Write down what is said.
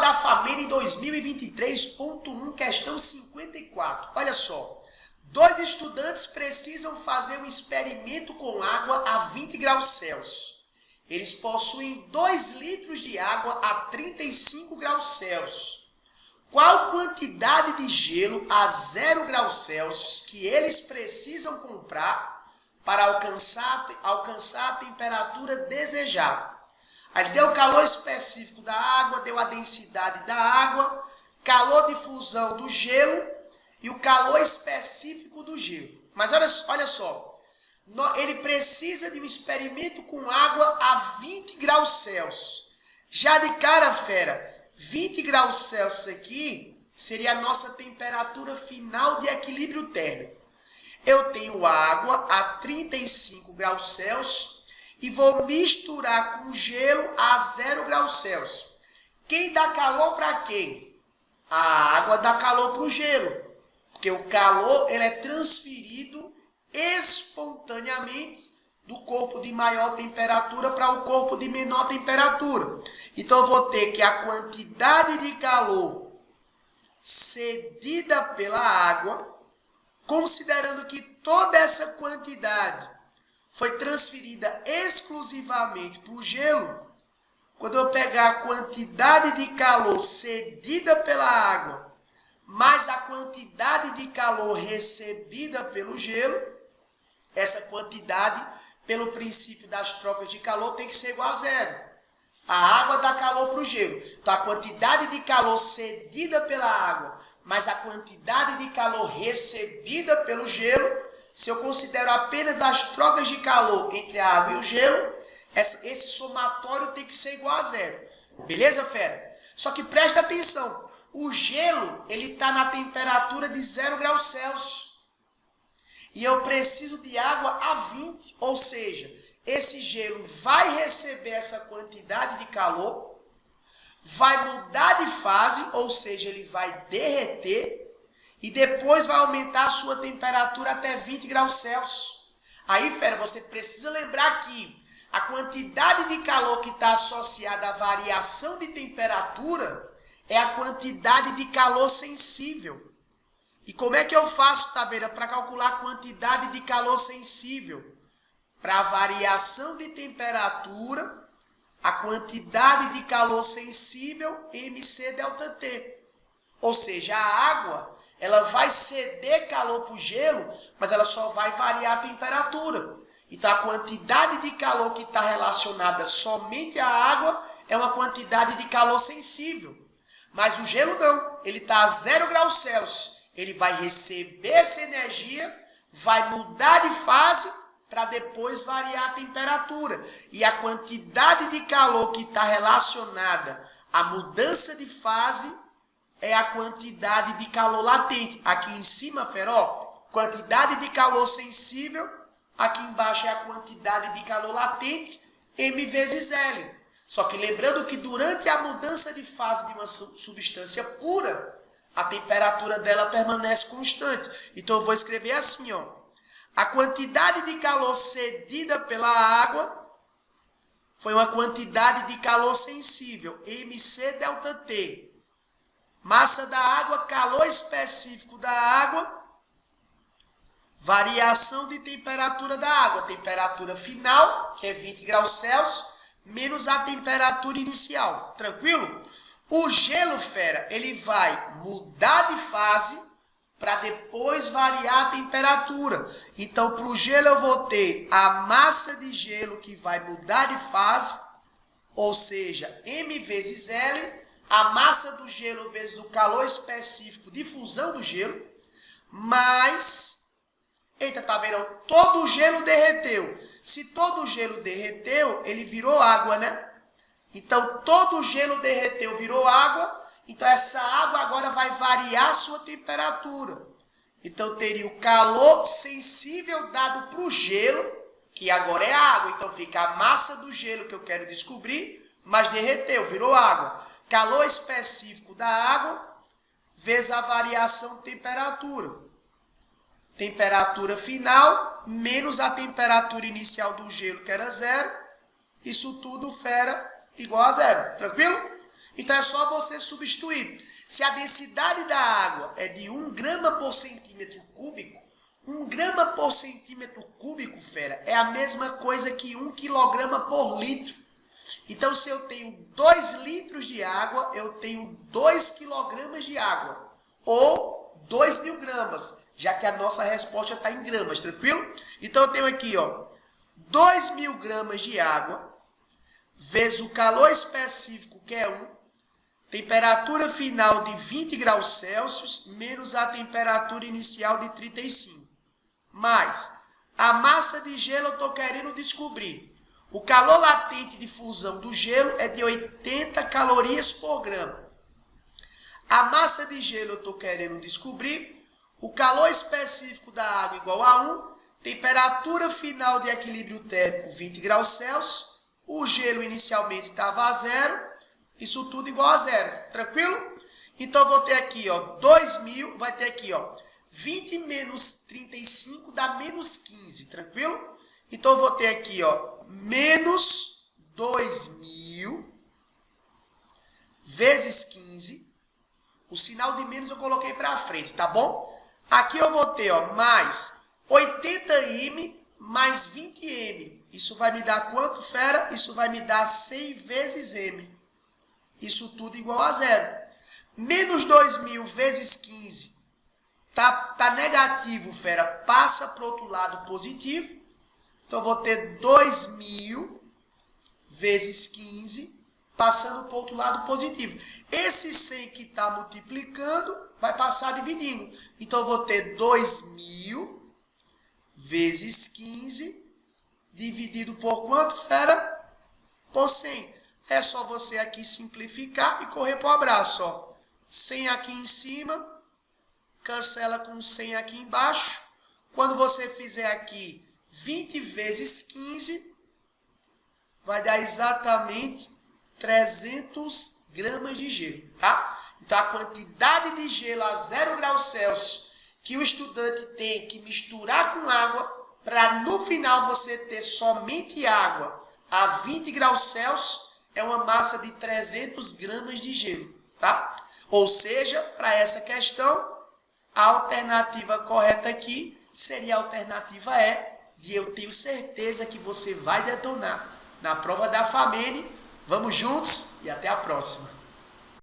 da FAMENA em 2023.1, questão 54. Olha só. 2 estudantes precisam fazer um experimento com água a 20 graus Celsius. Eles possuem 2 litros de água a 35 graus Celsius. Qual quantidade de gelo a 0 graus Celsius que eles precisam comprar para alcançar a temperatura desejada? Aí deu o calor específico da água, deu a densidade da água, calor de fusão do gelo e o calor específico do gelo. Mas olha só, ele precisa de um experimento com água a 20 graus Celsius. Já de cara, fera, 20 graus Celsius aqui seria a nossa temperatura final de equilíbrio térmico. Eu tenho água a 35 graus Celsius e vou misturar com gelo a 0 graus Celsius. Quem dá calor para quem? A água dá calor para o gelo. Porque o calor ele é transferido espontaneamente do corpo de maior temperatura para o corpo de menor temperatura. Então eu vou ter que a quantidade de calor cedida pela água, considerando que toda essa quantidade foi transferida exclusivamente para o gelo, quando eu pegar a quantidade de calor cedida pela água, mais a quantidade de calor recebida pelo gelo, essa quantidade, pelo princípio das trocas de calor, tem que ser igual a 0. A água dá calor para o gelo. Então, a quantidade de calor cedida pela água, mais a quantidade de calor recebida pelo gelo, se eu considero apenas as trocas de calor entre a água e o gelo, esse somatório tem que ser igual a 0. Beleza, fera? Só que presta atenção. O gelo, ele está na temperatura de 0 graus Celsius. E eu preciso de água a 20. Ou seja, esse gelo vai receber essa quantidade de calor, vai mudar de fase, ou seja, ele vai derreter, e depois vai aumentar a sua temperatura até 20 graus Celsius. Aí, fera, você precisa lembrar que a quantidade de calor que está associada à variação de temperatura é a quantidade de calor sensível. E como é que eu faço, Taveira, para calcular a quantidade de calor sensível? Para a variação de temperatura, a quantidade de calor sensível, MC delta T. Ou seja, a água, ela vai ceder calor para o gelo, mas ela só vai variar a temperatura. Então, a quantidade de calor que está relacionada somente à água é uma quantidade de calor sensível. Mas o gelo não, ele está a 0 graus Celsius. Ele vai receber essa energia, vai mudar de fase para depois variar a temperatura. E a quantidade de calor que está relacionada à mudança de fase é a quantidade de calor latente. Aqui em cima, Feró, quantidade de calor sensível, aqui embaixo é a quantidade de calor latente, M vezes L. Só que lembrando que durante a mudança de fase de uma substância pura, a temperatura dela permanece constante. Então eu vou escrever assim, ó. A quantidade de calor cedida pela água foi uma quantidade de calor sensível, MC delta T. Massa da água, calor específico da água, variação de temperatura da água. Temperatura final, que é 20 graus Celsius, menos a temperatura inicial. Tranquilo? O gelo, fera, ele vai mudar de fase para depois variar a temperatura. Então, para o gelo eu vou ter a massa de gelo que vai mudar de fase, ou seja, M vezes L, a massa do gelo vezes o calor específico de fusão do gelo, mais... Eita, tá vendo? Todo o gelo derreteu. Se todo o gelo derreteu, ele virou água, né? Então, todo o gelo derreteu, virou água. Então, essa água agora vai variar a sua temperatura. Então, teria o calor sensível dado para o gelo, que agora é água. Então, fica a massa do gelo que eu quero descobrir, mas derreteu, virou água. Calor específico da água, vezes a variação de temperatura. Temperatura final, menos a temperatura inicial do gelo, que era 0. Isso tudo, fera, igual a 0. Tranquilo? Então é só você substituir. Se a densidade da água é de 1 grama por centímetro cúbico, 1 grama por centímetro cúbico, fera, é a mesma coisa que 1 quilograma por litro. Então, se eu tenho 2 litros de água, eu tenho 2 quilogramas de água. Ou 2.000 gramas, já que a nossa resposta está em gramas, tranquilo? Então, eu tenho aqui, ó, 2.000 gramas de água, vezes o calor específico, que é 1, temperatura final de 20 graus Celsius, menos a temperatura inicial de 35. Mais a massa de gelo eu estou querendo descobrir. O calor latente de fusão do gelo é de 80 calorias por grama. A massa de gelo eu estou querendo descobrir. O calor específico da água igual a 1. Temperatura final de equilíbrio térmico 20 graus Celsius. O gelo inicialmente estava a 0. Isso tudo igual a 0. Tranquilo? Então eu vou ter aqui, ó, 2.000. Vai ter aqui, ó, 20 menos 35 dá menos 15. Tranquilo? Então eu vou ter aqui, ó, menos 2.000 vezes 15. O sinal de menos eu coloquei para frente, tá bom? Aqui eu vou ter, ó, mais 80m mais 20m. Isso vai me dar quanto, fera? Isso vai me dar 100 vezes m. Isso tudo igual a 0. Menos 2.000 vezes 15. Tá negativo, fera. Passa para o outro lado positivo. Então, eu vou ter 2.000 vezes 15, passando para o outro lado positivo. Esse 100 que está multiplicando, vai passar dividindo. Então, eu vou ter 2.000 vezes 15, dividido por quanto, fera? Por 100. É só você aqui simplificar e correr para o abraço, ó. 100 aqui em cima, cancela com 100 aqui embaixo. Quando você fizer aqui 20 vezes 15, vai dar exatamente 300 gramas de gelo, tá? Então, a quantidade de gelo a 0 graus Celsius que o estudante tem que misturar com água, para no final você ter somente água a 20 graus Celsius, é uma massa de 300 gramas de gelo, tá? Ou seja, para essa questão, a alternativa correta aqui seria a alternativa E, de eu tenho certeza que você vai detonar na prova da FAMENE. Vamos juntos e até a próxima.